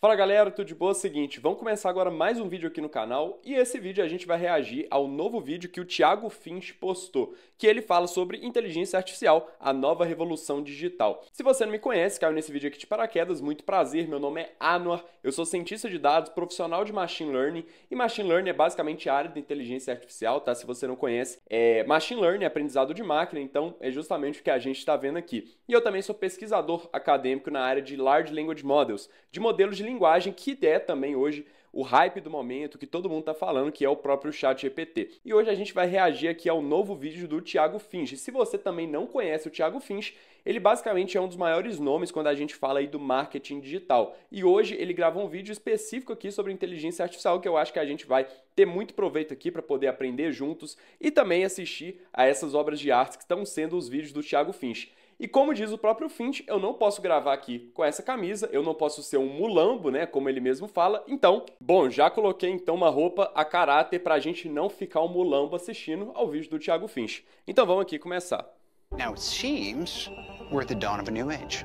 Fala galera, tudo de boa? Seguinte, vamos começar agora mais um vídeo aqui no canal e esse vídeo a gente vai reagir ao novo vídeo que o Thiago Finch postou, que ele fala sobre inteligência artificial, a nova revolução digital. Se você não me conhece, caiu nesse vídeo aqui de paraquedas, muito prazer, meu nome é Anwar, eu sou cientista de dados, profissional de Machine Learning e Machine Learning é basicamente a área da inteligência artificial, tá? Se você não conhece, Machine Learning é aprendizado de máquina, então é justamente o que a gente está vendo aqui. E eu também sou pesquisador acadêmico na área de Large Language Models, de modelos de linguagem, que é também hoje o hype do momento, que todo mundo está falando, que é o próprio ChatGPT. E hoje a gente vai reagir aqui ao novo vídeo do Thiago Finch. Se você também não conhece o Thiago Finch, ele basicamente é um dos maiores nomes quando a gente fala aí do marketing digital. E hoje ele gravou um vídeo específico aqui sobre inteligência artificial, que eu acho que a gente vai ter muito proveito aqui para poder aprender juntos e também assistir a essas obras de arte que estão sendo os vídeos do Thiago Finch. E como diz o próprio Finch, eu não posso gravar aqui com essa camisa, eu não posso ser um mulambo, né, como ele mesmo fala. Então, bom, já coloquei então uma roupa a caráter pra gente não ficar um mulambo assistindo ao vídeo do Thiago Finch. Então vamos aqui começar. Now it seems we're at the dawn of a new age,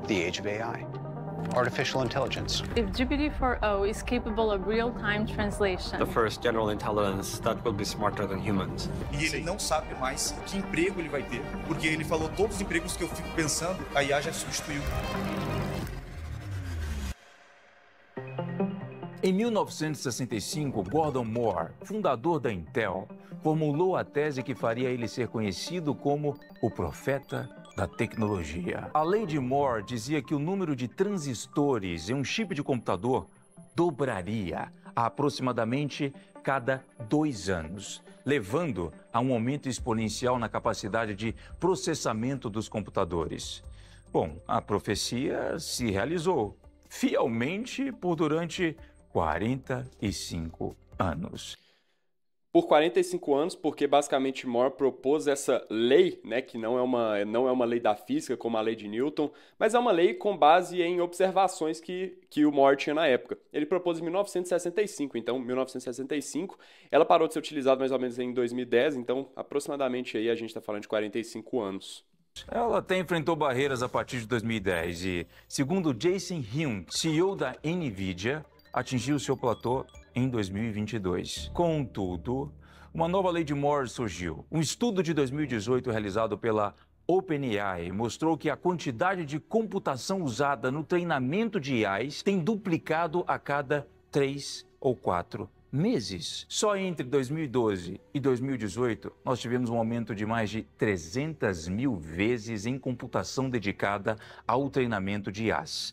the age of AI, artificial intelligence. If GPT-4o is capable of real-time translation, The first general intelligence that will be smarter than humans. E ele não sabe mais que emprego ele vai ter, porque ele falou todos os empregos que eu fico pensando, a IA já substituiu. Em 1965, Gordon Moore, fundador da Intel, formulou a tese que faria ele ser conhecido como o profeta da tecnologia. A lei de Moore dizia que o número de transistores em um chip de computador dobraria a aproximadamente cada 2 anos, levando a um aumento exponencial na capacidade de processamento dos computadores. Bom, a profecia se realizou fielmente durante 45 anos. Por 45 anos, porque basicamente Moore propôs essa lei, né, que não é uma lei da física como a lei de Newton, mas é uma lei com base em observações que o Moore tinha na época. Ele propôs em 1965, então 1965, ela parou de ser utilizada mais ou menos em 2010, então aproximadamente aí a gente está falando de 45 anos. Ela até enfrentou barreiras a partir de 2010 e, segundo Jensen Huang, CEO da NVIDIA, atingiu seu platô em 2022. Contudo, uma nova lei de Moore surgiu. Um estudo de 2018 realizado pela OpenAI mostrou que a quantidade de computação usada no treinamento de IAs tem duplicado a cada 3 ou 4 meses. Só entre 2012 e 2018, nós tivemos um aumento de mais de 300 mil vezes em computação dedicada ao treinamento de IAs.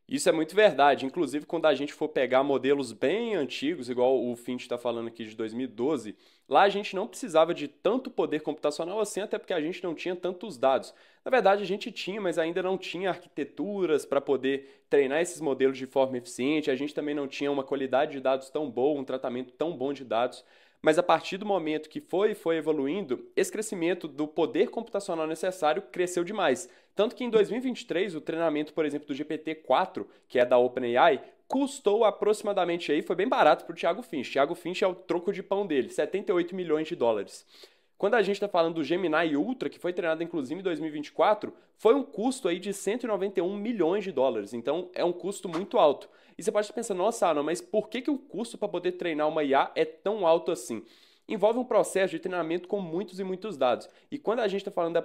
Isso é muito verdade. Inclusive, quando a gente for pegar modelos bem antigos, igual o Finch está falando aqui de 2012, lá a gente não precisava de tanto poder computacional assim, até porque a gente não tinha tantos dados. Na verdade, a gente tinha, mas ainda não tinha arquiteturas para poder treinar esses modelos de forma eficiente. A gente também não tinha uma qualidade de dados tão boa, um tratamento tão bom de dados. Mas a partir do momento que foi evoluindo, esse crescimento do poder computacional necessário cresceu demais. Tanto que em 2023, o treinamento, por exemplo, do GPT-4, que é da OpenAI, custou aproximadamente aí, foi bem barato para o Thiago Finch. Thiago Finch é o troco de pão dele, 78 milhões de dólares. Quando a gente está falando do Gemini Ultra, que foi treinado inclusive em 2024, foi um custo aí de 191 milhões de dólares. Então é um custo muito alto. E você pode estar pensando, nossa, Ana, mas por que o custo para poder treinar uma IA é tão alto assim? Envolve um processo de treinamento com muitos e muitos dados. E quando a gente está falando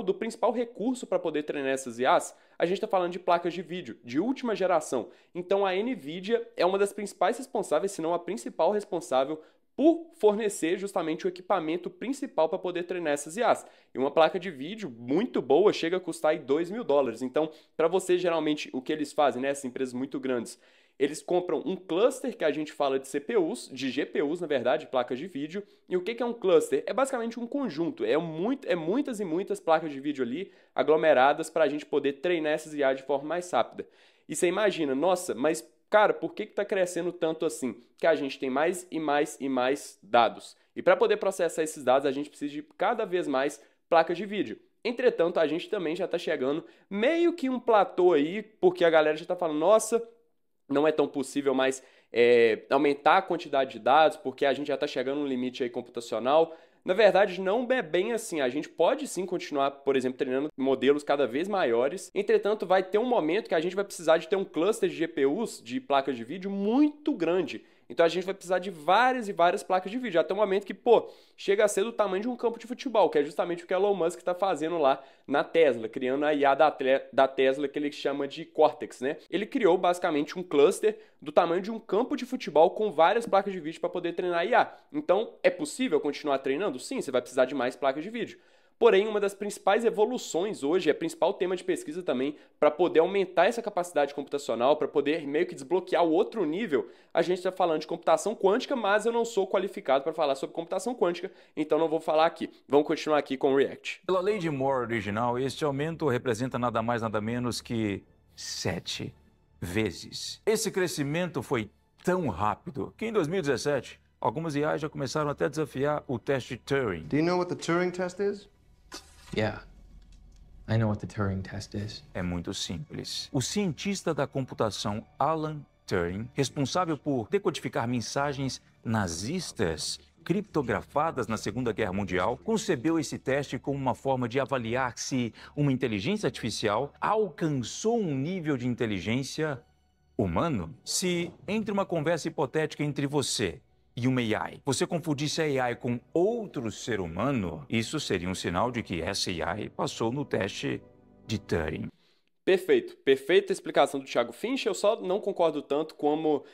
do principal recurso para poder treinar essas IAs, a gente está falando de placas de vídeo, de última geração. Então a NVIDIA é uma das principais responsáveis, se não a principal responsável, por fornecer justamente o equipamento principal para poder treinar essas IAs. E uma placa de vídeo muito boa chega a custar aí 2 mil dólares. Então, para você, geralmente, o que eles fazem, né, essas empresas muito grandes, eles compram um cluster que a gente fala de CPUs, de GPUs, na verdade, placas de vídeo. E o que é um cluster? É basicamente um conjunto, é muitas e muitas placas de vídeo ali aglomeradas para a gente poder treinar essas IAs de forma mais rápida. E você imagina, nossa, mas cara, por que está crescendo tanto assim? Que a gente tem mais e mais e mais dados. E para poder processar esses dados, a gente precisa de cada vez mais placas de vídeo. Entretanto, a gente também já está chegando meio que um platô aí, porque a galera já está falando, nossa, não é tão possível mais aumentar a quantidade de dados, porque a gente já está chegando no limite aí computacional. Na verdade, não é bem assim. A gente pode sim continuar, por exemplo, treinando modelos cada vez maiores. Entretanto, vai ter um momento que a gente vai precisar de ter um cluster de GPUs, de placas de vídeo, muito grande. Então a gente vai precisar de várias e várias placas de vídeo, até o momento que, pô, chega a ser do tamanho de um campo de futebol, que é justamente o que Elon Musk está fazendo lá na Tesla, criando a IA da Tesla, que ele chama de Cortex, né? Ele criou basicamente um cluster do tamanho de um campo de futebol com várias placas de vídeo para poder treinar a IA. Então, é possível continuar treinando? Sim, você vai precisar de mais placas de vídeo. Porém, uma das principais evoluções hoje, é principal tema de pesquisa também, para poder aumentar essa capacidade computacional, para poder meio que desbloquear o outro nível, a gente está falando de computação quântica, mas eu não sou qualificado para falar sobre computação quântica, então não vou falar aqui. Vamos continuar aqui com o React. Pela lei de Moore original, este aumento representa nada mais nada menos que 7 vezes. Esse crescimento foi tão rápido que em 2017, algumas IAs já começaram até a desafiar o teste Turing. Do you know what the Turing test is? Yeah, I know what the Turing test is. É muito simples. O cientista da computação Alan Turing, responsável por decodificar mensagens nazistas criptografadas na Segunda Guerra Mundial, concebeu esse teste como uma forma de avaliar se uma inteligência artificial alcançou um nível de inteligência humano. Se, entre uma conversa hipotética entre você e uma AI, você confundisse a AI com outro ser humano, isso seria um sinal de que essa AI passou no teste de Turing. Perfeito. Perfeita explicação do Thiago Finch. Eu só não concordo tanto como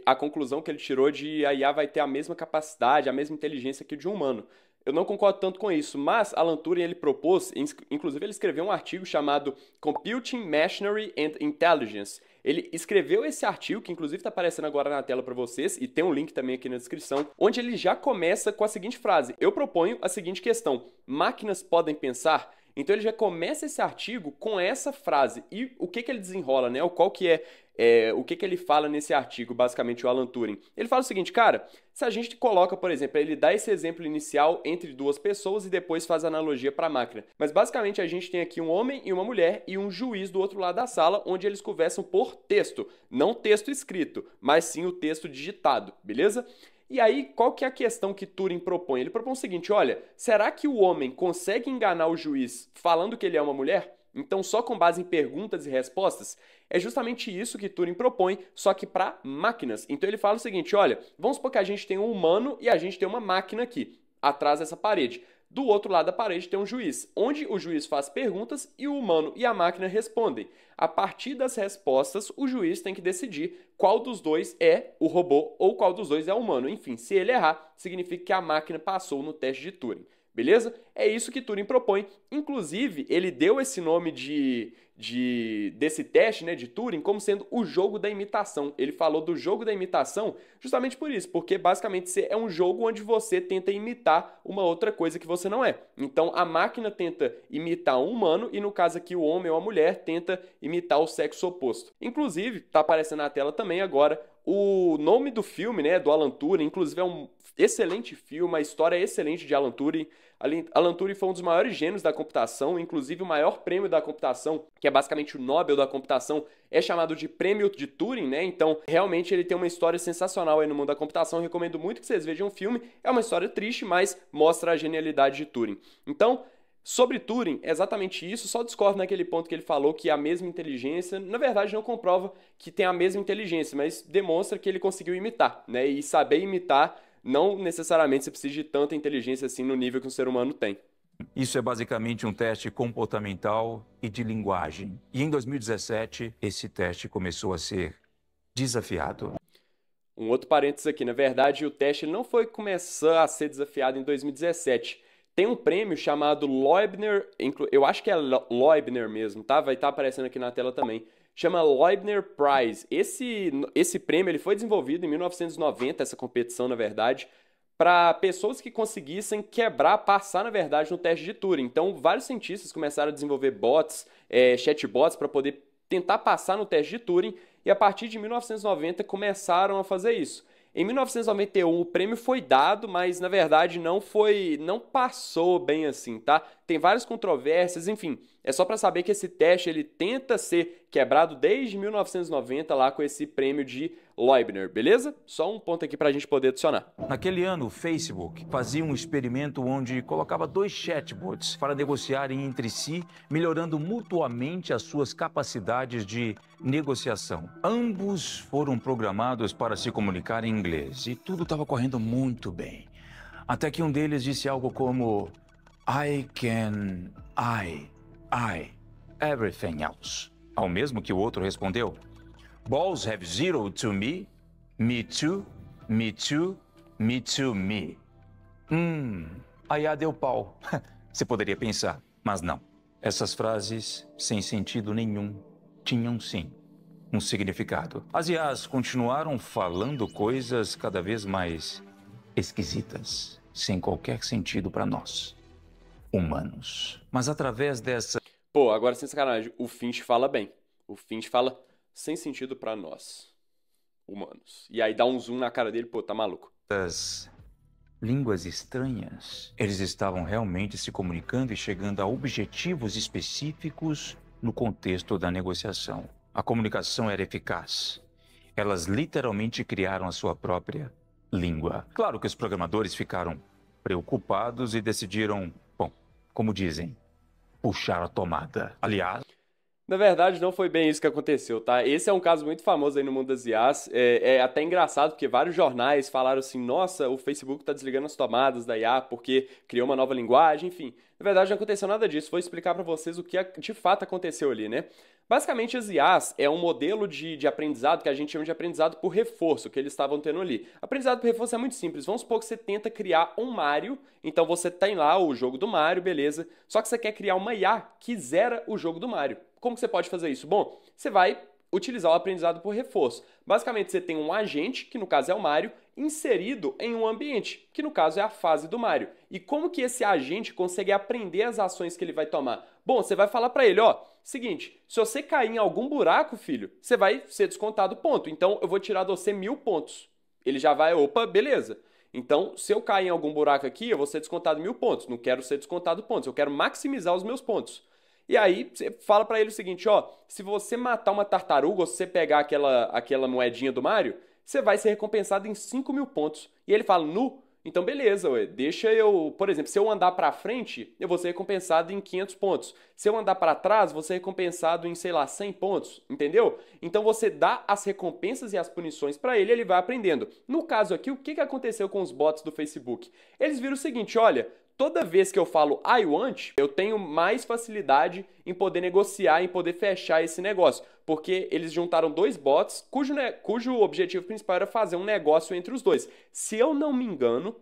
a conclusão que ele tirou de a IA vai ter a mesma capacidade, a mesma inteligência que de um humano. Eu não concordo tanto com isso, mas Alan Turing ele propôs, inclusive ele escreveu um artigo chamado Computing Machinery and Intelligence. Ele escreveu esse artigo, que inclusive está aparecendo agora na tela para vocês, e tem um link também aqui na descrição, onde ele já começa com a seguinte frase: eu proponho a seguinte questão: máquinas podem pensar? Então ele já começa esse artigo com essa frase. E o que ele desenrola, né? Qual que o que ele fala nesse artigo, basicamente, o Alan Turing? Ele fala o seguinte, cara, se a gente coloca, por exemplo, ele dá esse exemplo inicial entre duas pessoas e depois faz analogia para a máquina. Mas basicamente a gente tem aqui um homem e uma mulher e um juiz do outro lado da sala, onde eles conversam por texto. Não texto escrito, mas sim o texto digitado, beleza? E aí, qual que é a questão que Turing propõe? Ele propõe o seguinte, olha, será que o homem consegue enganar o juiz falando que ele é uma mulher? Então, só com base em perguntas e respostas? É justamente isso que Turing propõe, só que para máquinas. Então, ele fala o seguinte, olha, vamos supor que a gente tem um humano e a gente tem uma máquina aqui, atrás dessa parede. Do outro lado da parede tem um juiz, onde o juiz faz perguntas e o humano e a máquina respondem. A partir das respostas, o juiz tem que decidir qual dos dois é o robô ou qual dos dois é o humano. Enfim, se ele errar, significa que a máquina passou no teste de Turing. Beleza? É isso que Turing propõe. Inclusive, ele deu esse nome desse teste, né, de Turing, como sendo o jogo da imitação. Ele falou do jogo da imitação justamente por isso, porque basicamente é um jogo onde você tenta imitar uma outra coisa que você não é. Então, a máquina tenta imitar um humano e, no caso aqui, o homem ou a mulher tenta imitar o sexo oposto. Inclusive, tá aparecendo na tela também agora o nome do filme, né, do Alan Turing. Inclusive, é um excelente filme, a história é excelente de Alan Turing. Alan Turing foi um dos maiores gênios da computação, inclusive o maior prêmio da computação, que é basicamente o Nobel da computação, é chamado de Prêmio de Turing, né? Então, realmente ele tem uma história sensacional aí no mundo da computação. Eu recomendo muito que vocês vejam o filme. É uma história triste, mas mostra a genialidade de Turing. Então, sobre Turing, é exatamente isso, só discordo naquele ponto que ele falou que a mesma inteligência, na verdade não comprova que tem a mesma inteligência, mas demonstra que ele conseguiu imitar, né? E saber imitar não necessariamente você precisa de tanta inteligência assim no nível que um ser humano tem. Isso é basicamente um teste comportamental e de linguagem. E em 2017, esse teste começou a ser desafiado. Um outro parênteses aqui, na verdade, o teste não foi começar a ser desafiado em 2017. Tem um prêmio chamado Leibniz, eu acho que é Leibniz mesmo, tá? Vai estar aparecendo aqui na tela também. Chama Leibniz Prize. Esse prêmio ele foi desenvolvido em 1990, essa competição, na verdade, para pessoas que conseguissem passar, na verdade, no teste de Turing. Então, vários cientistas começaram a desenvolver bots, chatbots, para poder tentar passar no teste de Turing, e a partir de 1990 começaram a fazer isso. Em 1991 o prêmio foi dado, mas na verdade não passou bem assim, tá? tem várias controvérsias, enfim. É só para saber que esse teste ele tenta ser quebrado desde 1990 lá com esse prêmio de Loebner, beleza? Só um ponto aqui para a gente poder adicionar. Naquele ano, o Facebook fazia um experimento onde colocava 2 chatbots para negociarem entre si, melhorando mutuamente as suas capacidades de negociação. Ambos foram programados para se comunicar em inglês e tudo estava correndo muito bem. Até que um deles disse algo como I, everything else. Ao mesmo que o outro respondeu, balls have zero to me, me too, me too, me too, me. Aí deu pau. Você poderia pensar, mas não. Essas frases, sem sentido nenhum, tinham sim um significado. As IAs continuaram falando coisas cada vez mais esquisitas, sem qualquer sentido para nós, humanos. Mas através dessa... Pô, agora sem sacanagem, o Finch fala bem. O Finch fala sem sentido para nós, humanos. E aí dá um zoom na cara dele, pô, tá maluco. Das línguas estranhas, eles estavam realmente se comunicando e chegando a objetivos específicos no contexto da negociação. A comunicação era eficaz. Elas literalmente criaram a sua própria língua. Claro que os programadores ficaram preocupados e decidiram, bom, como dizem, puxar a tomada. Aliás, na verdade, não foi bem isso que aconteceu, tá? Esse é um caso muito famoso aí no mundo das IAs. É até engraçado, porque vários jornais falaram assim, nossa, o Facebook tá desligando as tomadas da IA porque criou uma nova linguagem, enfim. Na verdade, não aconteceu nada disso. Vou explicar pra vocês o que de fato aconteceu ali, né? Basicamente, as IAs é um modelo de aprendizado que a gente chama de aprendizado por reforço, que eles estavam tendo ali. Aprendizado por reforço é muito simples. Vamos supor que você tenta criar um Mario, então você tem lá o jogo do Mario, beleza? Só que você quer criar uma IA que zera o jogo do Mario. Como que você pode fazer isso? Bom, você vai utilizar o aprendizado por reforço. Basicamente, você tem um agente, que no caso é o Mario, inserido em um ambiente, que no caso é a fase do Mario. E como que esse agente consegue aprender as ações que ele vai tomar? Bom, você vai falar pra ele, ó, seguinte, se você cair em algum buraco, filho, você vai ser descontado ponto. Então, eu vou tirar de você 1000 pontos. Ele já vai, opa, beleza. Então, se eu cair em algum buraco aqui, eu vou ser descontado 1000 pontos. Não quero ser descontado pontos, eu quero maximizar os meus pontos. E aí, você fala pra ele o seguinte, ó, se você matar uma tartaruga ou se você pegar aquela moedinha do Mario, você vai ser recompensado em 5.000 pontos. E ele fala, nu? Então beleza, ué, deixa eu... Por exemplo, se eu andar pra frente, eu vou ser recompensado em 500 pontos. Se eu andar pra trás, vou ser recompensado em, sei lá, 100 pontos, entendeu? Então você dá as recompensas e as punições pra ele, ele vai aprendendo. No caso aqui, o que aconteceu com os bots do Facebook? Eles viram o seguinte, olha... Toda vez que eu falo I want, eu tenho mais facilidade em poder negociar, em poder fechar esse negócio. Porque eles juntaram 2 bots, cujo objetivo principal era fazer um negócio entre os dois. Se eu não me engano,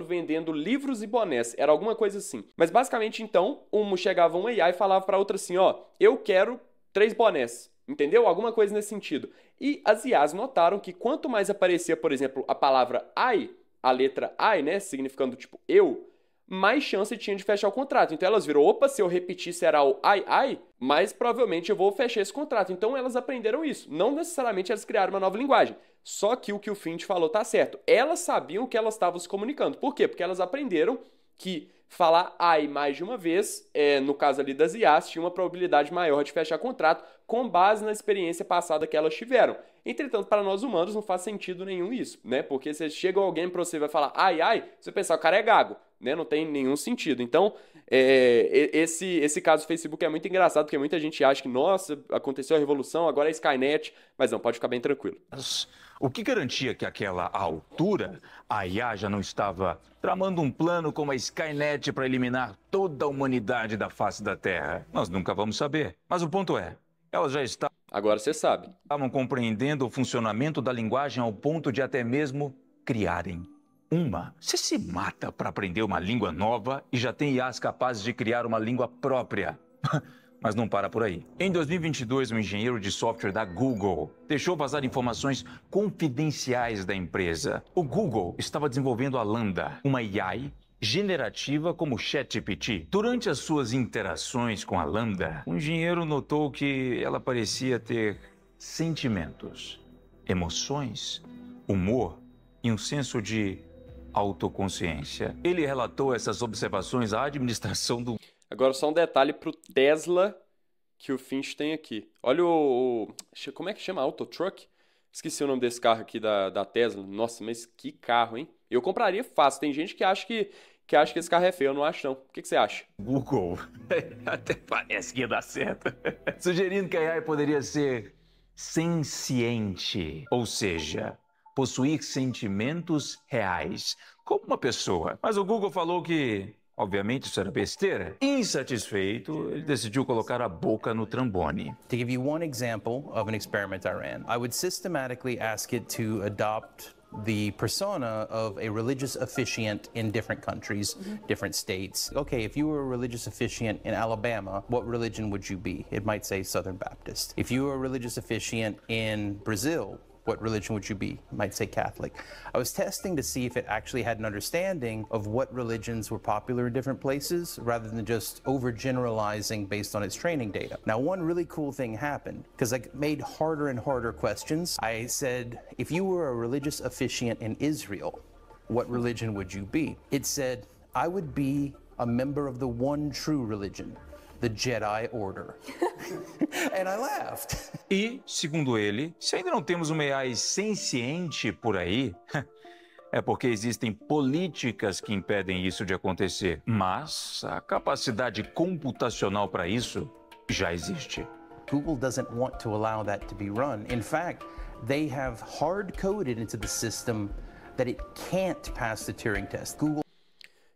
vendendo livros e bonés. Era alguma coisa assim. Mas basicamente, então, chegava um AI e falava para outra assim, ó, eu quero 3 bonés. Entendeu? Alguma coisa nesse sentido. E as IAs notaram que quanto mais aparecia, por exemplo, a palavra I, a letra I, né, significando tipo eu, mais chance tinha de fechar o contrato. Então elas viram, opa, se eu repetir será o I, mas provavelmente eu vou fechar esse contrato. Então elas aprenderam isso. Não necessariamente elas criaram uma nova linguagem. Só que o Finch falou tá certo. Elas sabiam que elas estavam se comunicando. Por quê? Porque elas aprenderam que falar I mais de uma vez, no caso ali das IAs, tinha uma probabilidade maior de fechar contrato com base na experiência passada que elas tiveram. Entretanto, para nós humanos não faz sentido nenhum isso, né? Porque se chega alguém para você e vai falar ai, você pensar, o cara é gago, né? Não tem nenhum sentido. Então, esse caso do Facebook é muito engraçado, porque muita gente acha que, nossa, aconteceu a revolução, agora é Skynet, mas não, pode ficar bem tranquilo. O que garantia que àquela altura a IA já não estava tramando um plano como a Skynet para eliminar toda a humanidade da face da Terra? Nós nunca vamos saber. Mas o ponto é, elas já agora você sabe. Estavam compreendendo o funcionamento da linguagem ao ponto de até mesmo criarem uma. Você se mata para aprender uma língua nova e já tem IAs capazes de criar uma língua própria. Mas não para por aí. Em 2022, um engenheiro de software da Google deixou vazar informações confidenciais da empresa. O Google estava desenvolvendo a Lambda, uma AI generativa como ChatGPT. Durante as suas interações com a Lambda, o engenheiro notou que ela parecia ter sentimentos, emoções, humor e um senso de autoconsciência. Ele relatou essas observações à administração do... Agora só um detalhe pro Tesla que o Finch tem aqui. Olha como é que chama? Autotruck? Esqueci o nome desse carro aqui da Tesla. Nossa, mas que carro, hein? Eu compraria fácil. Tem gente que acha que esse carro é feio. Eu não acho, não. O que você acha? Google. Até parece que ia dar certo. Sugerindo que a AI poderia ser senciente, ou seja, possuir sentimentos reais, como uma pessoa. Mas o Google falou que, obviamente, isso era besteira. Insatisfeito, ele decidiu colocar a boca no trombone. To give you one example of an experiment I ran, I would systematically ask it to adopt the persona of a religious officiant in different countries, different states. Okay, if you were a religious officiant in Alabama, what religion would you be? It might say Southern Baptist. If you were a religious officiant in Brazil, what religion would you be? It might say Catholic. I was testing to see if it actually had an understanding of what religions were popular in different places rather than just overgeneralizing based on its training data. Now, one really cool thing happened because I made harder and harder questions. I said, if you were a religious officiant in Israel, what religion would you be? It said, I would be a member of the one true religion, the Jedi Order. And I laughed. E, segundo ele, se ainda não temos uma AI senciente por aí, é porque existem políticas que impedem isso de acontecer. Mas a capacidade computacional para isso já existe. Google doesn't want to allow that to be run. In fact, they have hard-coded into the system that it can't pass the Turing test. Google...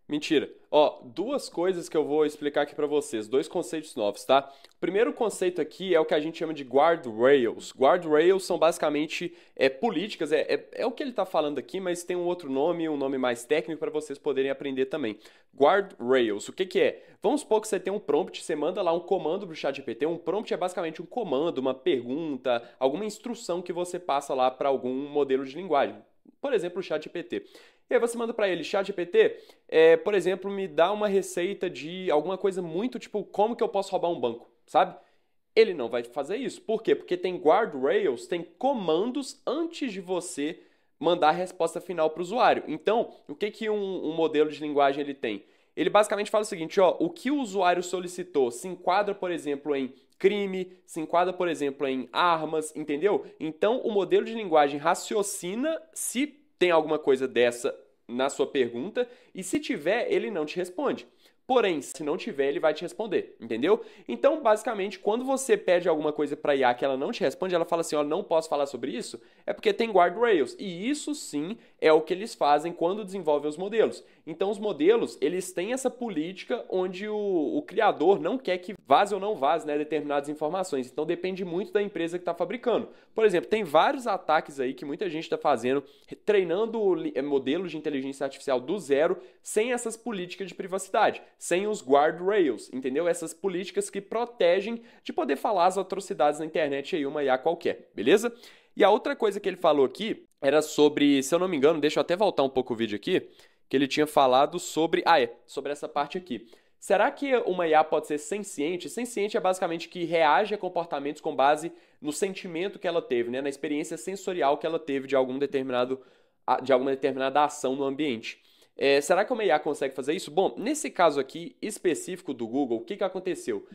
Mentira. Ó, duas coisas que eu vou explicar aqui pra vocês, dois conceitos novos, tá? O primeiro conceito aqui é o que a gente chama de guardrails. Guardrails são basicamente políticas, é o que ele tá falando aqui, mas tem um outro nome, um nome mais técnico para vocês poderem aprender também. Guardrails, o que é? Vamos supor que você tem um prompt, você manda lá um comando pro ChatGPT. Um prompt é basicamente um comando, uma pergunta, alguma instrução que você passa lá para algum modelo de linguagem. Por exemplo, o ChatGPT. E aí você manda para ele, ChatGPT, por exemplo, me dá uma receita de alguma coisa muito tipo, como que eu posso roubar um banco, sabe? Ele não vai fazer isso. Por quê? Porque tem guardrails, tem comandos antes de você mandar a resposta final para o usuário. Então, o que um modelo de linguagem ele tem? Ele basicamente fala o seguinte, ó, o que o usuário solicitou se enquadra, por exemplo, em crime, se enquadra, por exemplo, em armas, entendeu? Então, o modelo de linguagem raciocina se tem alguma coisa dessa na sua pergunta e se tiver, ele não te responde. Porém, se não tiver, ele vai te responder, entendeu? Então, basicamente, quando você pede alguma coisa para IA que ela não te responde, ela fala assim, ó, não posso falar sobre isso, é porque tem guardrails. E isso sim é o que eles fazem quando desenvolvem os modelos. Então, os modelos, eles têm essa política onde o criador não quer que vaze ou não vaze, né, determinadas informações. Então, depende muito da empresa que está fabricando. Por exemplo, tem vários ataques aí que muita gente está fazendo, treinando modelos de inteligência artificial do zero, sem essas políticas de privacidade, sem os guardrails, entendeu? Essas políticas que protegem de poder falar as atrocidades na internet aí, uma IA qualquer, beleza? E a outra coisa que ele falou aqui era sobre, se eu não me engano, deixa eu até voltar um pouco o vídeo aqui, que ele tinha falado sobre, sobre essa parte aqui. Será que uma IA pode ser senciente? Senciente é basicamente que reage a comportamentos com base no sentimento que ela teve, né? Na experiência sensorial que ela teve de alguma determinada ação no ambiente. Será que uma IA consegue fazer isso? Bom, nesse caso aqui específico do Google, o que aconteceu?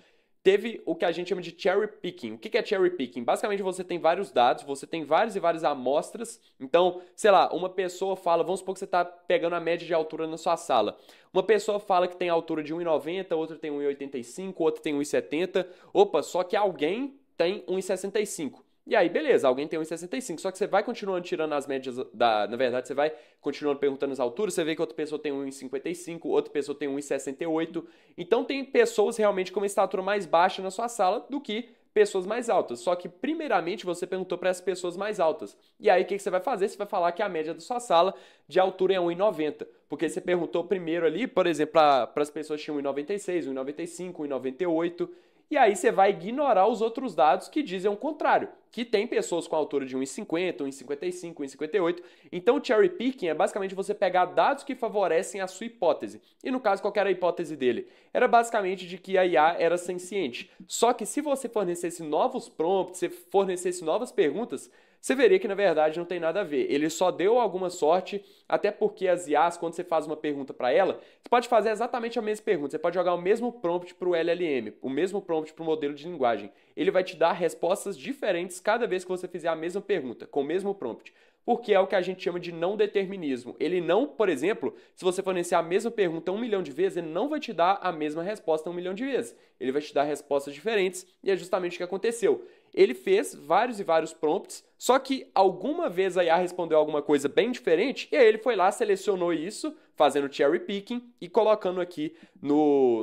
Teve o que a gente chama de cherry picking. O que é cherry picking? Basicamente você tem vários dados, você tem várias e várias amostras. Então, sei lá, uma pessoa fala, vamos supor que você está pegando a média de altura na sua sala. Uma pessoa fala que tem altura de 1,90, outra tem 1,85, outra tem 1,70. Opa, só que alguém tem 1,65. E aí, beleza, alguém tem 1,65, só que você vai continuando tirando as médias, na verdade, você vai continuando perguntando as alturas, você vê que outra pessoa tem 1,55, outra pessoa tem 1,68. Então, tem pessoas realmente com uma estatura mais baixa na sua sala do que pessoas mais altas. Só que, primeiramente, você perguntou para as pessoas mais altas. E aí, o que você vai fazer? Você vai falar que a média da sua sala de altura é 1,90. Porque você perguntou primeiro ali, por exemplo, para as pessoas que tinham 1,96, 1,95, 1,98. E aí você vai ignorar os outros dados que dizem o contrário. que tem pessoas com altura de 1,50, 1,55, 1,58. Então o cherry picking é basicamente você pegar dados que favorecem a sua hipótese. E no caso, qual que era a hipótese dele? Era basicamente de que a IA era senciente. Só que se você fornecesse novos prompts, se fornecesse novas perguntas, você veria que na verdade não tem nada a ver. Ele só deu alguma sorte, até porque as IAs, quando você faz uma pergunta para ela, você pode fazer exatamente a mesma pergunta. Você pode jogar o mesmo prompt para o LLM, o mesmo prompt para o modelo de linguagem. Ele vai te dar respostas diferentes cada vez que você fizer a mesma pergunta, com o mesmo prompt. Porque é o que a gente chama de não determinismo. Ele não, por exemplo, se você fornecer a mesma pergunta 1 milhão de vezes, ele não vai te dar a mesma resposta 1 milhão de vezes. Ele vai te dar respostas diferentes e é justamente o que aconteceu. Ele fez vários e vários prompts, só que alguma vez a IA respondeu alguma coisa bem diferente e aí ele foi lá, selecionou isso, fazendo cherry picking e colocando aqui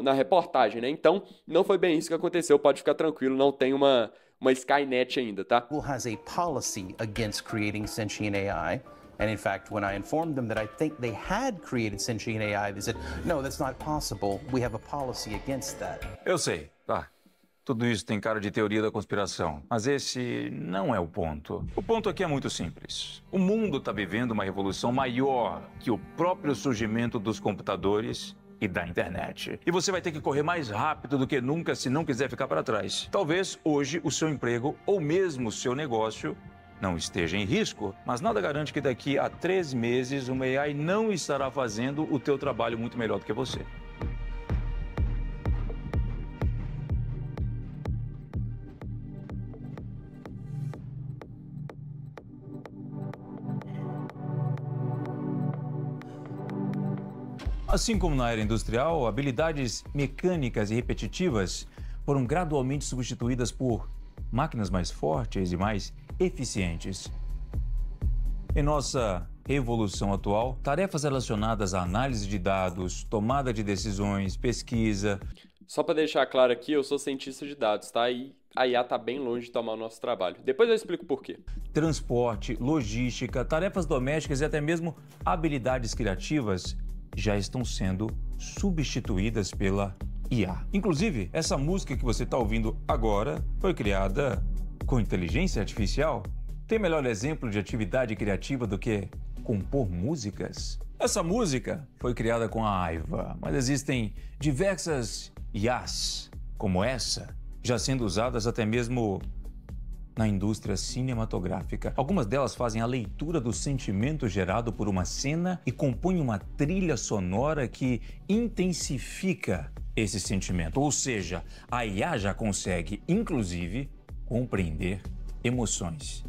na reportagem, né? Então, não foi bem isso que aconteceu, pode ficar tranquilo, não tem uma Skynet ainda, tá? Google has a policy against creating sentient AI. And in fact, when I informed them that I think they had created sentient AI, they said, no, that's not possible. We have a policy against that. Eu sei, tá. Tudo isso tem cara de teoria da conspiração, mas esse não é o ponto. O ponto aqui é muito simples. O mundo está vivendo uma revolução maior que o próprio surgimento dos computadores e da internet. E você vai ter que correr mais rápido do que nunca se não quiser ficar para trás. Talvez hoje o seu emprego ou mesmo o seu negócio não esteja em risco, mas nada garante que daqui a 3 meses uma AI não estará fazendo o teu trabalho muito melhor do que você. Assim como na era industrial, habilidades mecânicas e repetitivas foram gradualmente substituídas por máquinas mais fortes e mais eficientes. Em nossa evolução atual, tarefas relacionadas à análise de dados, tomada de decisões, pesquisa... Só para deixar claro aqui, eu sou cientista de dados, tá? E a IA tá bem longe de tomar o nosso trabalho. Depois eu explico por quê. Transporte, logística, tarefas domésticas e até mesmo habilidades criativas já estão sendo substituídas pela IA. Inclusive, essa música que você está ouvindo agora foi criada com inteligência artificial. Tem melhor exemplo de atividade criativa do que compor músicas? Essa música foi criada com a Aiva, mas existem diversas IAs como essa, já sendo usadas até mesmo na indústria cinematográfica. Algumas delas fazem a leitura do sentimento gerado por uma cena e compõem uma trilha sonora que intensifica esse sentimento. Ou seja, a IA já consegue, inclusive, compreender emoções.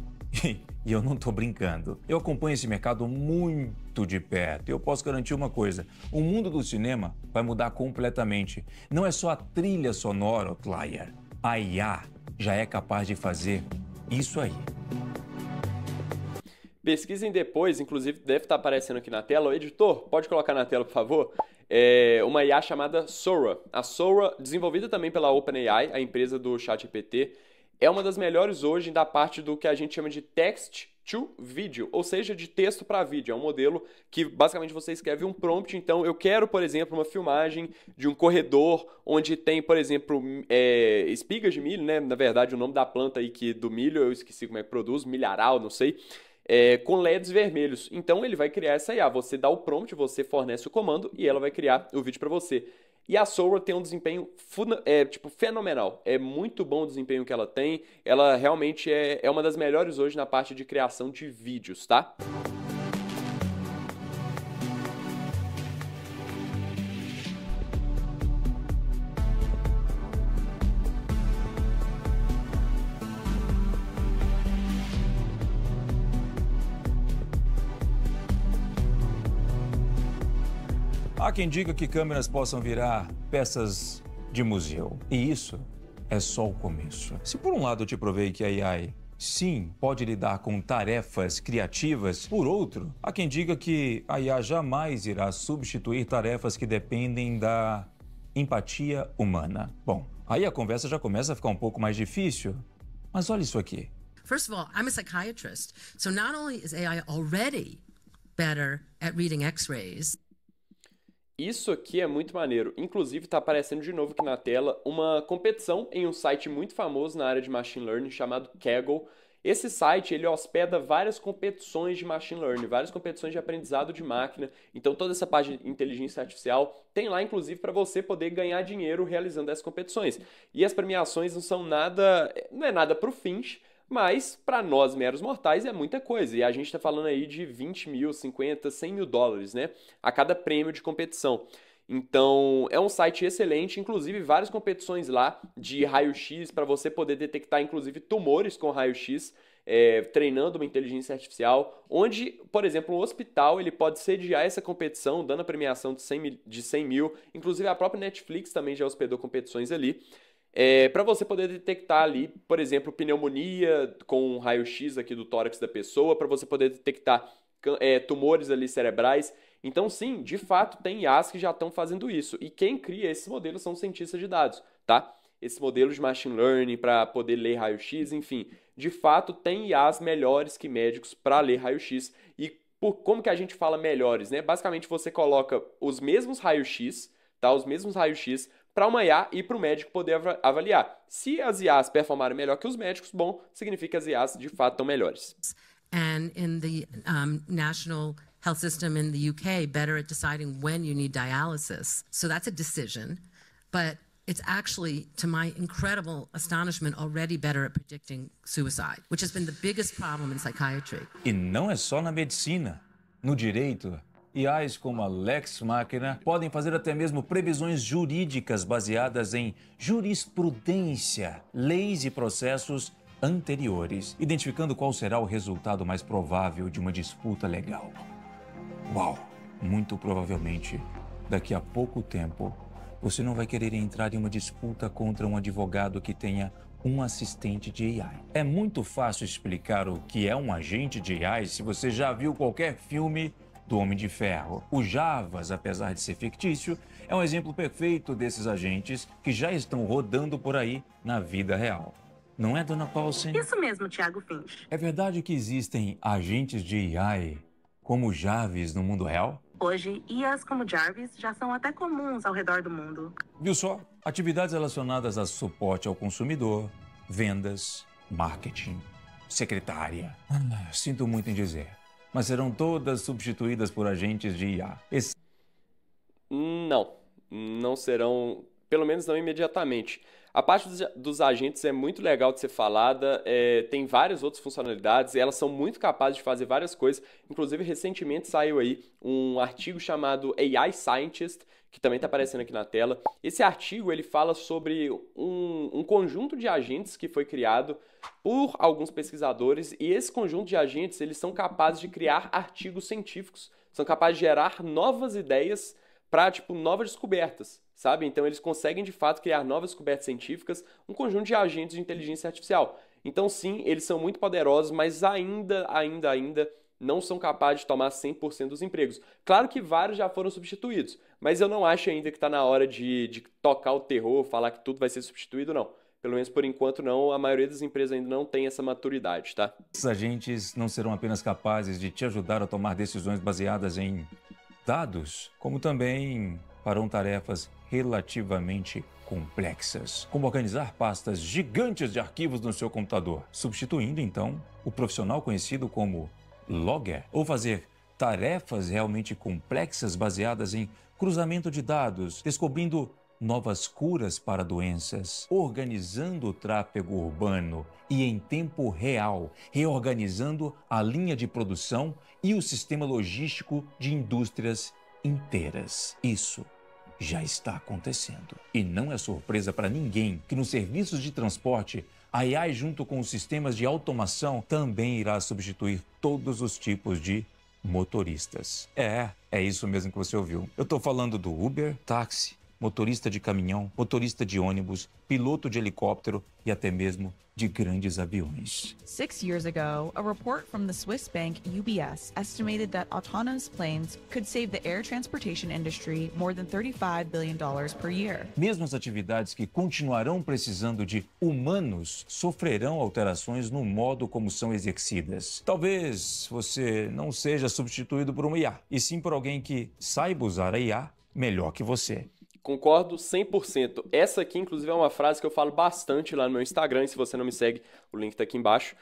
E eu não estou brincando. Eu acompanho esse mercado muito de perto. E eu posso garantir uma coisa: o mundo do cinema vai mudar completamente. Não é só a trilha sonora, Outlier. A IA já é capaz de fazer isso aí. Pesquisem depois, inclusive deve estar aparecendo aqui na tela. O editor, pode colocar na tela, por favor? Uma IA chamada Sora. A Sora, desenvolvida também pela OpenAI, a empresa do ChatGPT, é uma das melhores hoje da parte do que a gente chama de text to video, ou seja, de texto para vídeo. É um modelo que basicamente você escreve um prompt. Então, eu quero, por exemplo, uma filmagem de um corredor onde tem, por exemplo, espigas de milho, né? Na verdade, o nome da planta aí do milho, eu esqueci como é que produz, milharal, não sei. Com LEDs vermelhos. Então, ele vai criar essa IA. Você dá o prompt, você fornece o comando e ela vai criar o vídeo para você. E a Sora tem um desempenho fenomenal. É muito bom o desempenho que ela tem. Ela realmente é uma das melhores hoje na parte de criação de vídeos, tá? Há quem diga que câmeras possam virar peças de museu. E isso é só o começo. Se por um lado eu te provei que a AI, sim, pode lidar com tarefas criativas, por outro, há quem diga que a IA jamais irá substituir tarefas que dependem da empatia humana. Bom, aí a conversa já começa a ficar um pouco mais difícil. Mas olha isso aqui. First of all, I'm a psychiatrist. So not only is AI already better at reading X-rays. Isso aqui é muito maneiro. Inclusive, está aparecendo de novo aqui na tela uma competição em um site muito famoso na área de Machine Learning chamado Kaggle. Esse site, ele hospeda várias competições de machine learning, várias competições de aprendizado de máquina. Então, toda essa parte de inteligência artificial tem lá, inclusive, para você poder ganhar dinheiro realizando essas competições. E as premiações não é nada pro Finch, mas para nós, meros mortais, é muita coisa. E a gente está falando aí de 20 mil, 50, 100 mil dólares, né? A cada prêmio de competição. Então, é um site excelente, inclusive várias competições lá de raio-x para você poder detectar, inclusive, tumores com raio-x, treinando uma inteligência artificial, onde, por exemplo, um hospital ele pode sediar essa competição, dando a premiação de 100 mil. Inclusive, a própria Netflix também já hospedou competições ali. Para você poder detectar ali, por exemplo, pneumonia com um raio-x aqui do tórax da pessoa, para você poder detectar tumores ali cerebrais. Então, sim, de fato, tem IAs que já estão fazendo isso. E quem cria esses modelos são cientistas de dados, tá? Esses modelos de machine learning para poder ler raio-x, enfim. De fato, tem IAs melhores que médicos para ler raio-x. E como que a gente fala melhores, né? Basicamente, você coloca os mesmos raios-x, tá? Os mesmos raios-x para uma IA e para o médico poder avaliar. Se as IAs performarem melhor que os médicos, bom, significa que as IAs de fato estão melhores. And in the national health system in the UK, better at deciding when you need dialysis. So that's a decision, but it's actually, to my incredible astonishment, already better at predicting suicide, which has been the biggest problem in psychiatry. E não é só na medicina. No direito, IAs como a Lex Machina podem fazer até mesmo previsões jurídicas baseadas em jurisprudência, leis e processos anteriores, identificando qual será o resultado mais provável de uma disputa legal. Uau! Muito provavelmente, daqui a pouco tempo, você não vai querer entrar em uma disputa contra um advogado que tenha um assistente de AI. É muito fácil explicar o que é um agente de AI se você já viu qualquer filme do Homem de Ferro. O Javas, apesar de ser fictício, é um exemplo perfeito desses agentes que já estão rodando por aí na vida real. Não é, Dona Paulsen? Isso mesmo, Thiago Finch. É verdade que existem agentes de AI como Jarvis no mundo real? Hoje, IAs como Jarvis já são até comuns ao redor do mundo. Viu só? Atividades relacionadas a suporte ao consumidor, vendas, marketing, secretária. Sinto muito em dizer, mas serão todas substituídas por agentes de IA. Não serão, pelo menos não imediatamente. A parte dos agentes é muito legal de ser falada, tem várias outras funcionalidades, elas são muito capazes de fazer várias coisas. Inclusive, recentemente saiu aí um artigo chamado AI Scientist, que também está aparecendo aqui na tela. Esse artigo ele fala sobre um conjunto de agentes que foi criado por alguns pesquisadores, e esse conjunto de agentes eles são capazes de criar artigos científicos, são capazes de gerar novas ideias para novas descobertas, sabe? Então eles conseguem de fato criar novas descobertas científicas, um conjunto de agentes de inteligência artificial. Então sim, eles são muito poderosos, mas ainda não são capazes de tomar 100% dos empregos. Claro que vários já foram substituídos, mas eu não acho ainda que está na hora de tocar o terror, falar que tudo vai ser substituído, não. Pelo menos por enquanto não, a maioria das empresas ainda não tem essa maturidade, tá? Esses agentes não serão apenas capazes de te ajudar a tomar decisões baseadas em dados, como também farão tarefas relativamente complexas, como organizar pastas gigantes de arquivos no seu computador, substituindo então o profissional conhecido como logger, ou fazer tarefas realmente complexas baseadas em cruzamento de dados, descobrindo novas curas para doenças, organizando o tráfego urbano e em tempo real, reorganizando a linha de produção e o sistema logístico de indústrias inteiras. Isso já está acontecendo. E não é surpresa para ninguém que nos serviços de transporte, a AI junto com os sistemas de automação também irá substituir todos os tipos de motoristas. É isso mesmo que você ouviu. Eu estou falando do Uber, táxi, motorista de caminhão, motorista de ônibus, piloto de helicóptero e até mesmo de grandes aviões. 6 years ago, a report from the Swiss bank UBS estimated that autonomous planes could save the air transportation industry more than $35 billion per year. Mesmo as atividades que continuarão precisando de humanos sofrerão alterações no modo como são exercidas. Talvez você não seja substituído por uma IA, e sim por alguém que saiba usar a IA melhor que você. Concordo 100%. Essa aqui, inclusive, é uma frase que eu falo bastante lá no meu Instagram, e se você não me segue, o link tá aqui embaixo.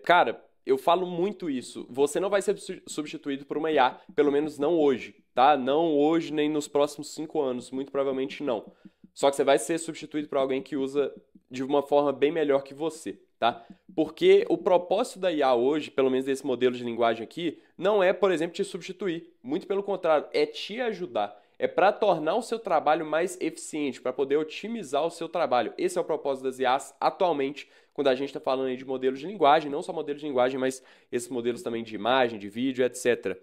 Cara, eu falo muito isso. Você não vai ser substituído por uma IA, pelo menos não hoje, tá? Não hoje, nem nos próximos 5 anos, muito provavelmente não. Só que você vai ser substituído por alguém que usa de uma forma bem melhor que você, tá? Porque o propósito da IA hoje, pelo menos desse modelo de linguagem aqui, não é, por exemplo, te substituir. Muito pelo contrário, é te ajudar. É para tornar o seu trabalho mais eficiente, para poder otimizar o seu trabalho. Esse é o propósito das IAs atualmente, quando a gente está falando aí de modelos de linguagem, não só modelos de linguagem, mas esses modelos também de imagem, de vídeo, etc.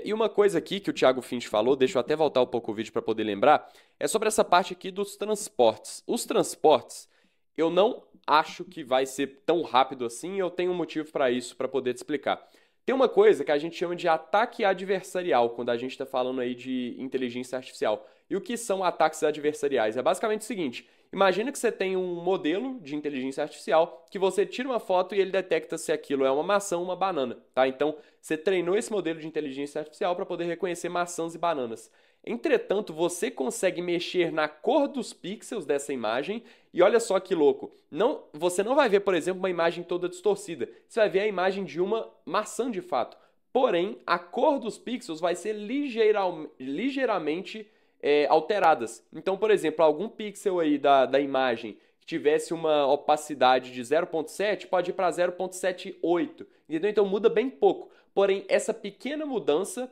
E uma coisa aqui que o Thiago Finch falou, deixa eu até voltar um pouco o vídeo para poder lembrar, é sobre essa parte aqui dos transportes. Os transportes, eu não acho que vai ser tão rápido assim, eu tenho um motivo para isso, para poder te explicar. Tem uma coisa que a gente chama de ataque adversarial, quando a gente está falando aí de inteligência artificial. E o que são ataques adversariais? É basicamente o seguinte, imagina que você tem um modelo de inteligência artificial que você tira uma foto e ele detecta se aquilo é uma maçã ou uma banana, tá? Então, você treinou esse modelo de inteligência artificial para poder reconhecer maçãs e bananas. Entretanto, você consegue mexer na cor dos pixels dessa imagem e olha só que louco, você não vai ver, por exemplo, uma imagem toda distorcida, você vai ver a imagem de uma maçã de fato. Porém, a cor dos pixels vai ser ligeiramente alteradas. Então, por exemplo, algum pixel aí da imagem que tivesse uma opacidade de 0.7 pode ir para 0.78, entendeu? Então muda bem pouco. Porém, essa pequena mudança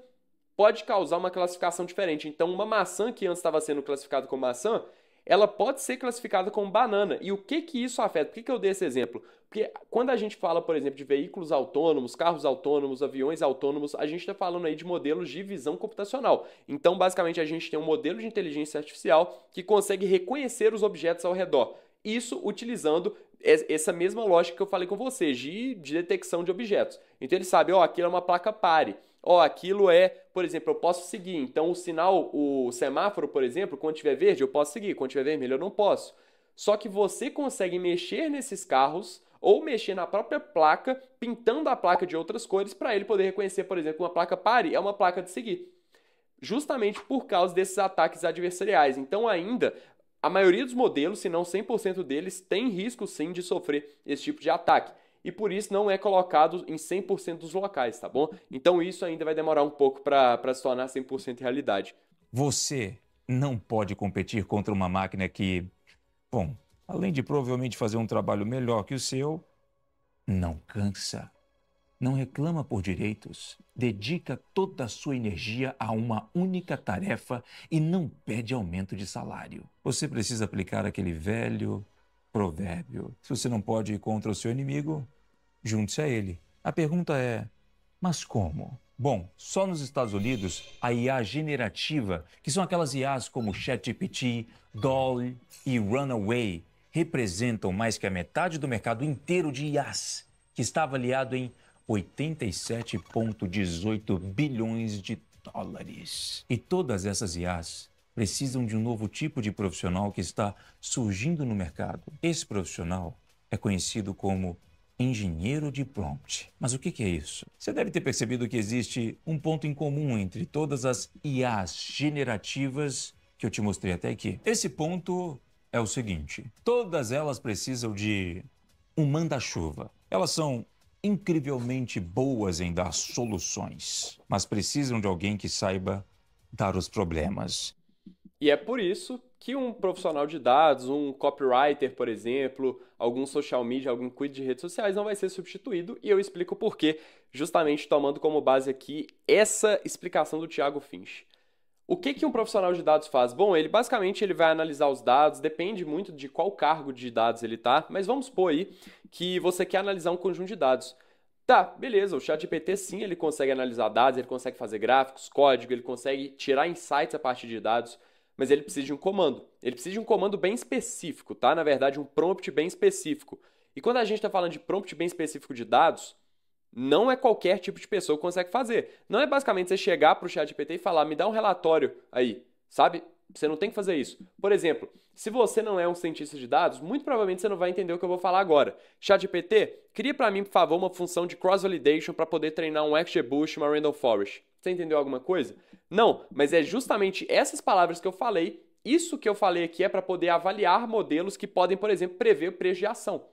pode causar uma classificação diferente. Então, uma maçã que antes estava sendo classificada como maçã, ela pode ser classificada como banana. E o que isso afeta? Por que eu dei esse exemplo? Porque quando a gente fala, por exemplo, de veículos autônomos, carros autônomos, aviões autônomos, a gente está falando aí de modelos de visão computacional. Então, basicamente, a gente tem um modelo de inteligência artificial que consegue reconhecer os objetos ao redor. Isso utilizando essa mesma lógica que eu falei com vocês, de detecção de objetos. Então, ele sabe, aquilo é uma placa pare. Aquilo é, por exemplo, eu posso seguir. Então, o sinal, o semáforo, por exemplo, quando tiver verde, eu posso seguir. Quando tiver vermelho, eu não posso. Só que você consegue mexer nesses carros ou mexer na própria placa, pintando a placa de outras cores para ele poder reconhecer, por exemplo, uma placa pare é uma placa de seguir. Justamente por causa desses ataques adversariais. Então, ainda, a maioria dos modelos, se não 100% deles, tem risco sim de sofrer esse tipo de ataque. E por isso não é colocado em 100% dos locais, tá bom? Então isso ainda vai demorar um pouco para se tornar 100% realidade. Você não pode competir contra uma máquina que, bom, além de provavelmente fazer um trabalho melhor que o seu, não cansa, não reclama por direitos, dedica toda a sua energia a uma única tarefa e não pede aumento de salário. Você precisa aplicar aquele velho provérbio: se você não pode ir contra o seu inimigo, junte-se a ele. A pergunta é, mas como? Bom, só nos Estados Unidos, a IA generativa, que são aquelas IAs como ChatGPT, DALL-E e Runaway, representam mais que a metade do mercado inteiro de IAs, que está avaliado em 87,18 bilhões de dólares. E todas essas IAs precisam de um novo tipo de profissional que está surgindo no mercado. Esse profissional é conhecido como engenheiro de prompt. Mas o que é isso? Você deve ter percebido que existe um ponto em comum entre todas as IAs generativas que eu te mostrei até aqui. Esse ponto é o seguinte: todas elas precisam de um manda-chuva. Elas são incrivelmente boas em dar soluções, mas precisam de alguém que saiba dar os problemas. E é por isso que um profissional de dados, um copywriter, por exemplo, algum social media, alguém que cuide de redes sociais não vai ser substituído, e eu explico por quê, justamente tomando como base aqui essa explicação do Thiago Finch. O que um profissional de dados faz? Bom, ele basicamente vai analisar os dados, depende muito de qual cargo de dados ele está, mas vamos supor aí que você quer analisar um conjunto de dados. Tá, beleza, o ChatGPT sim, ele consegue analisar dados, ele consegue fazer gráficos, código, ele consegue tirar insights a partir de dados, mas ele precisa de um comando. Ele precisa de um comando bem específico, tá? Na verdade, um prompt bem específico. E quando a gente está falando de prompt bem específico de dados, não é qualquer tipo de pessoa que consegue fazer. Não é basicamente você chegar para o ChatGPT e falar, me dá um relatório aí, sabe? Você não tem que fazer isso. Por exemplo, se você não é um cientista de dados, muito provavelmente você não vai entender o que eu vou falar agora. ChatGPT, cria para mim, por favor, uma função de cross-validation para poder treinar um XGBoost e uma Random Forest. Você entendeu alguma coisa? Não, mas é justamente essas palavras que eu falei, isso que eu falei aqui é para poder avaliar modelos que podem, por exemplo, prever o preço de ação,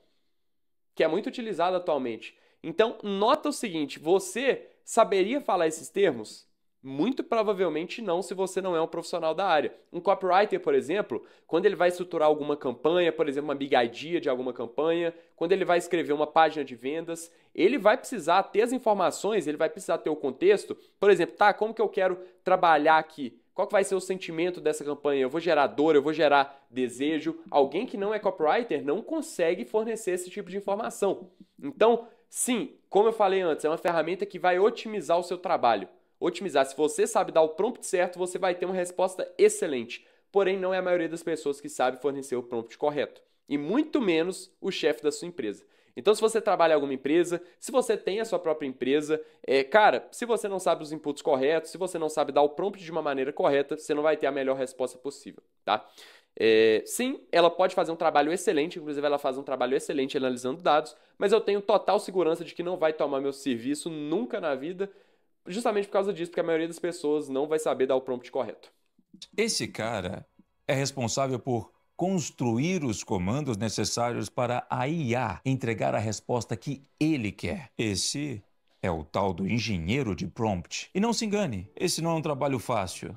que é muito utilizado atualmente. Então, nota o seguinte, você saberia falar esses termos? Muito provavelmente não, se você não é um profissional da área. Um copywriter, por exemplo, quando ele vai estruturar alguma campanha, por exemplo, uma big idea de alguma campanha, quando ele vai escrever uma página de vendas, ele vai precisar ter as informações, ele vai precisar ter o contexto. Por exemplo, tá, como que eu quero trabalhar aqui? Qual que vai ser o sentimento dessa campanha? Eu vou gerar dor, eu vou gerar desejo. Alguém que não é copywriter não consegue fornecer esse tipo de informação. Então, sim, como eu falei antes, é uma ferramenta que vai otimizar o seu trabalho. Otimizar. Se você sabe dar o prompt certo, você vai ter uma resposta excelente. Porém, não é a maioria das pessoas que sabe fornecer o prompt correto. E muito menos o chefe da sua empresa. Então, se você trabalha em alguma empresa, se você tem a sua própria empresa, cara, se você não sabe os inputs corretos, se você não sabe dar o prompt de uma maneira correta, você não vai ter a melhor resposta possível, tá? Sim, ela pode fazer um trabalho excelente, inclusive ela faz um trabalho excelente analisando dados, mas eu tenho total segurança de que não vai tomar meu serviço nunca na vida, justamente por causa disso, porque a maioria das pessoas não vai saber dar o prompt correto. Esse cara é responsável por construir os comandos necessários para a IA entregar a resposta que ele quer. Esse é o tal do engenheiro de prompt. E não se engane, esse não é um trabalho fácil.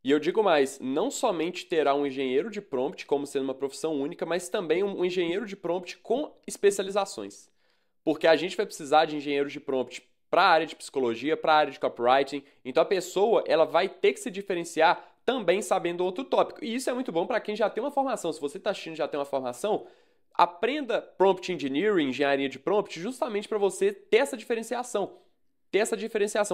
E eu digo mais, não somente terá um engenheiro de prompt como sendo uma profissão única, mas também um engenheiro de prompt com especializações. Porque a gente vai precisar de engenheiros de prompt para a área de psicologia, para a área de copywriting. Então a pessoa ela vai ter que se diferenciar também sabendo outro tópico. E isso é muito bom para quem já tem uma formação. Se você está assistindo e já tem uma formação, aprenda Prompt Engineering, engenharia de prompt, justamente para você ter essa diferenciação.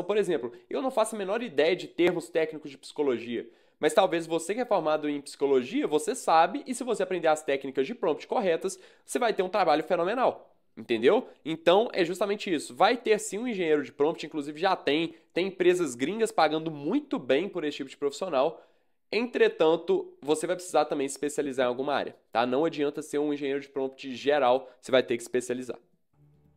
Por exemplo, eu não faço a menor ideia de termos técnicos de psicologia, mas talvez você que é formado em psicologia, você sabe, e se você aprender as técnicas de prompt corretas, você vai ter um trabalho fenomenal. Entendeu? Então, é justamente isso. Vai ter sim um engenheiro de prompt, inclusive já tem empresas gringas pagando muito bem por esse tipo de profissional. Entretanto, você vai precisar também se especializar em alguma área, tá? Não adianta ser um engenheiro de prompt geral, você vai ter que se especializar.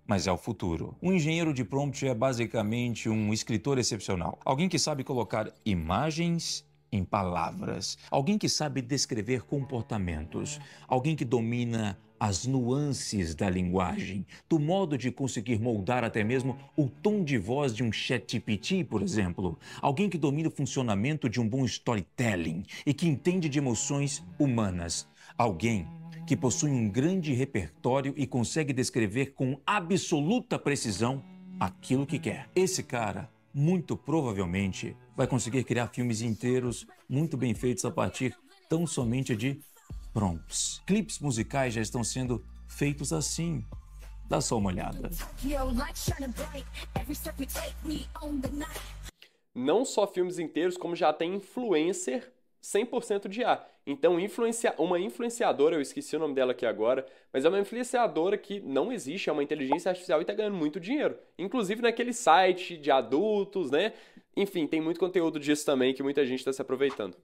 Mas é o futuro. Um engenheiro de prompt é basicamente um escritor excepcional. Alguém que sabe colocar imagens em palavras. Alguém que sabe descrever comportamentos. Alguém que domina as nuances da linguagem, do modo de conseguir moldar até mesmo o tom de voz de um ChatGPT, por exemplo. Alguém que domina o funcionamento de um bom storytelling e que entende de emoções humanas. Alguém que possui um grande repertório e consegue descrever com absoluta precisão aquilo que quer. Esse cara, muito provavelmente, vai conseguir criar filmes inteiros muito bem feitos a partir tão somente de prompts. Clipes musicais já estão sendo feitos assim. Dá só uma olhada. Não só filmes inteiros, como já tem influencer 100% de IA. Então, uma influenciadora, eu esqueci o nome dela aqui agora, mas é uma influenciadora que não existe, é uma inteligência artificial e está ganhando muito dinheiro. Inclusive naquele site de adultos, né? Enfim, tem muito conteúdo disso também que muita gente está se aproveitando.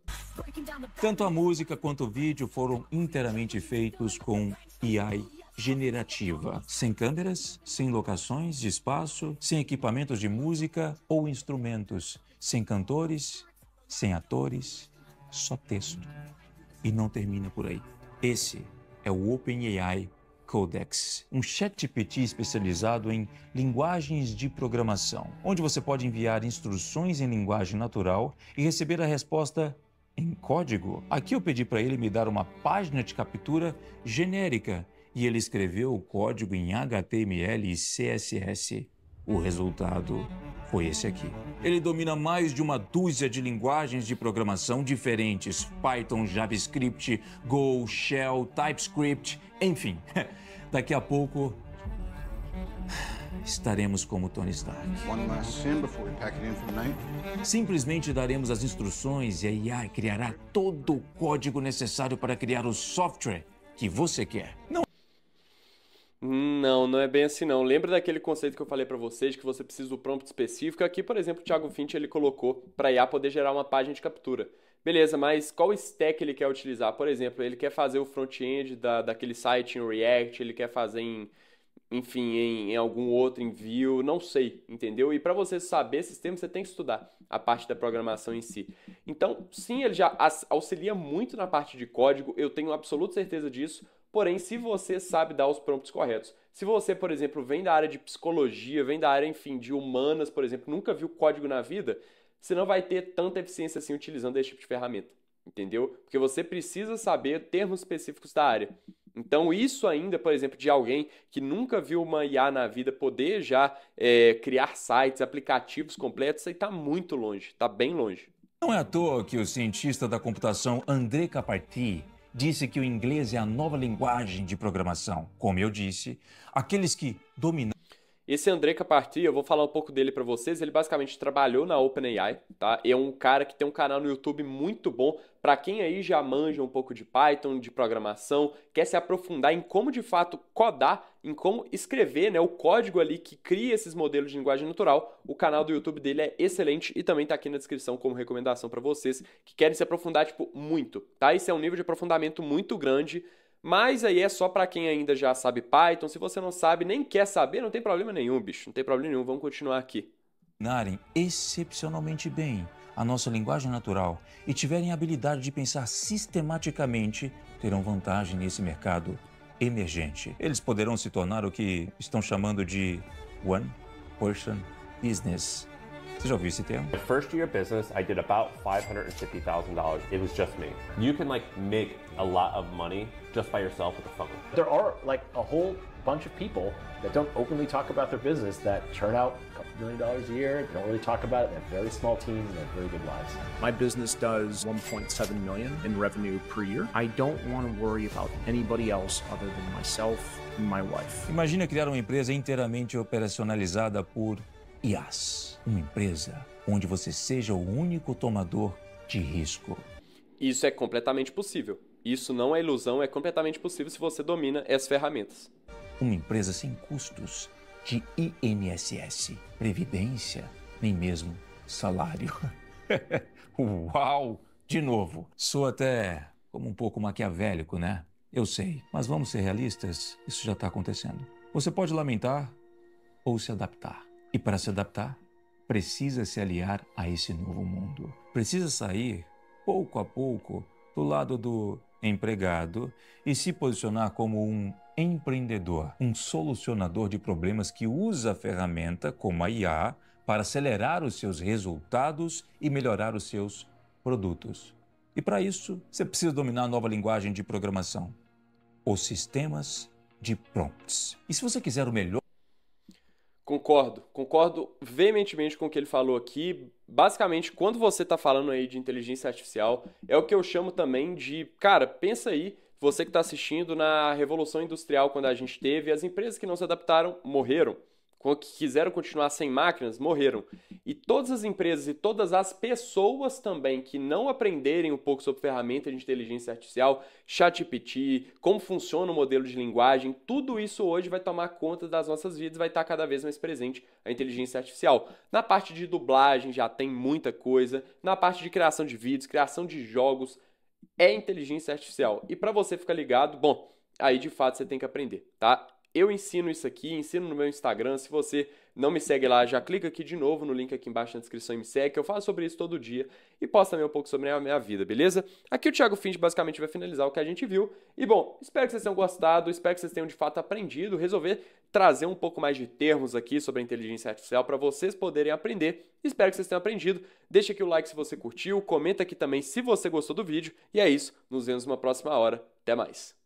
Tanto a música quanto o vídeo foram inteiramente feitos com AI generativa, sem câmeras, sem locações de espaço, sem equipamentos de música ou instrumentos, sem cantores, sem atores, só texto. E não termina por aí. Esse é o OpenAI Codex, um ChatGPT especializado em linguagens de programação, onde você pode enviar instruções em linguagem natural e receber a resposta em código. Aqui eu pedi para ele me dar uma página de captura genérica e ele escreveu o código em HTML e CSS. O resultado foi esse aqui. Ele domina mais de uma dúzia de linguagens de programação diferentes: Python, JavaScript, Go, Shell, TypeScript, enfim. Daqui a pouco estaremos como Tony Stark. Simplesmente daremos as instruções e a IA criará todo o código necessário para criar o software que você quer. Não é bem assim não. Lembra daquele conceito que eu falei para vocês, que você precisa do prompt específico? Aqui, por exemplo, o Thiago Finch ele colocou para a IA poder gerar uma página de captura. Beleza, mas qual stack ele quer utilizar? Por exemplo, ele quer fazer o front-end daquele site em React, ele quer fazer enfim, em algum outro envio, não sei, entendeu? E para você saber esses termos, você tem que estudar a parte da programação em si. Então, sim, ele já auxilia muito na parte de código, eu tenho absoluta certeza disso, porém, se você sabe dar os prompts corretos, se você, por exemplo, vem da área de psicologia, vem da área, enfim, de humanas, por exemplo, nunca viu código na vida, você não vai ter tanta eficiência assim utilizando esse tipo de ferramenta, entendeu? Porque você precisa saber termos específicos da área. Então, isso ainda, por exemplo, de alguém que nunca viu uma IA na vida poder já criar sites, aplicativos completos, isso aí está muito longe, está bem longe. Não é à toa que o cientista da computação André Carpentier disse que o inglês é a nova linguagem de programação. Como eu disse, aqueles que dominam... Esse André Carpentier, eu vou falar um pouco dele para vocês, ele basicamente trabalhou na OpenAI, tá? É um cara que tem um canal no YouTube muito bom para quem aí já manja um pouco de Python, de programação, quer se aprofundar em como de fato codar, em como escrever, né, o código ali que cria esses modelos de linguagem natural. O canal do YouTube dele é excelente e também tá aqui na descrição como recomendação para vocês que querem se aprofundar, tipo, muito, tá? Esse é um nível de aprofundamento muito grande. Mas aí é só para quem ainda já sabe Python. Se você não sabe, nem quer saber, não tem problema nenhum, bicho. Não tem problema nenhum, vamos continuar aqui. Dominarem excepcionalmente bem a nossa linguagem natural e tiverem a habilidade de pensar sistematicamente, terão vantagem nesse mercado emergente. Eles poderão se tornar o que estão chamando de one person business. Você já ouviu esse termo? My first year of business, I did about $550,000. It was just me. You can make a lot of money just by yourself with a phone. There are a whole bunch of people that don't openly talk about their business that churn out a couple $1 million a year, don't really talk about it, they have very small teams and they have very good lives. My business does 1.7 million in revenue per year. I don't want to worry about anybody else other than myself and my wife. Imagina criar uma empresa inteiramente operacionalizada por IAs. Uma empresa onde você seja o único tomador de risco. Isso é completamente possível. Isso não é ilusão, é completamente possível se você domina essas ferramentas. Uma empresa sem custos de INSS, previdência, nem mesmo salário. Uau! De novo, sou até como um pouco maquiavélico, né? Eu sei, mas vamos ser realistas, isso já está acontecendo. Você pode lamentar ou se adaptar. E para se adaptar, precisa se aliar a esse novo mundo. Precisa sair, pouco a pouco, do lado do empregado e se posicionar como um empreendedor, um solucionador de problemas que usa a ferramenta como a IA para acelerar os seus resultados e melhorar os seus produtos. E para isso, você precisa dominar a nova linguagem de programação, os sistemas de prompts. E se você quiser o melhor... Concordo veementemente com o que ele falou aqui. Basicamente, quando você está falando aí de inteligência artificial, é o que eu chamo também de... Cara, pensa aí, você que está assistindo na Revolução Industrial, quando a gente teve, as empresas que não se adaptaram morreram. Que quiseram continuar sem máquinas, morreram. E todas as empresas e todas as pessoas também que não aprenderem um pouco sobre ferramenta de inteligência artificial, ChatGPT, como funciona o modelo de linguagem, tudo isso hoje vai tomar conta das nossas vidas, vai estar cada vez mais presente a inteligência artificial. Na parte de dublagem já tem muita coisa, na parte de criação de vídeos, criação de jogos, é inteligência artificial. E para você ficar ligado, bom, aí de fato você tem que aprender, tá? Eu ensino isso aqui, ensino no meu Instagram. Se você não me segue lá, já clica aqui de novo no link aqui embaixo na descrição e me segue, que eu falo sobre isso todo dia e posto também um pouco sobre a minha vida, beleza? Aqui o Thiago Finch basicamente vai finalizar o que a gente viu. E bom, espero que vocês tenham gostado, espero que vocês tenham de fato aprendido, resolver trazer um pouco mais de termos aqui sobre a inteligência artificial para vocês poderem aprender. Espero que vocês tenham aprendido. Deixa aqui o like se você curtiu, comenta aqui também se você gostou do vídeo. E é isso, nos vemos numa próxima hora. Até mais!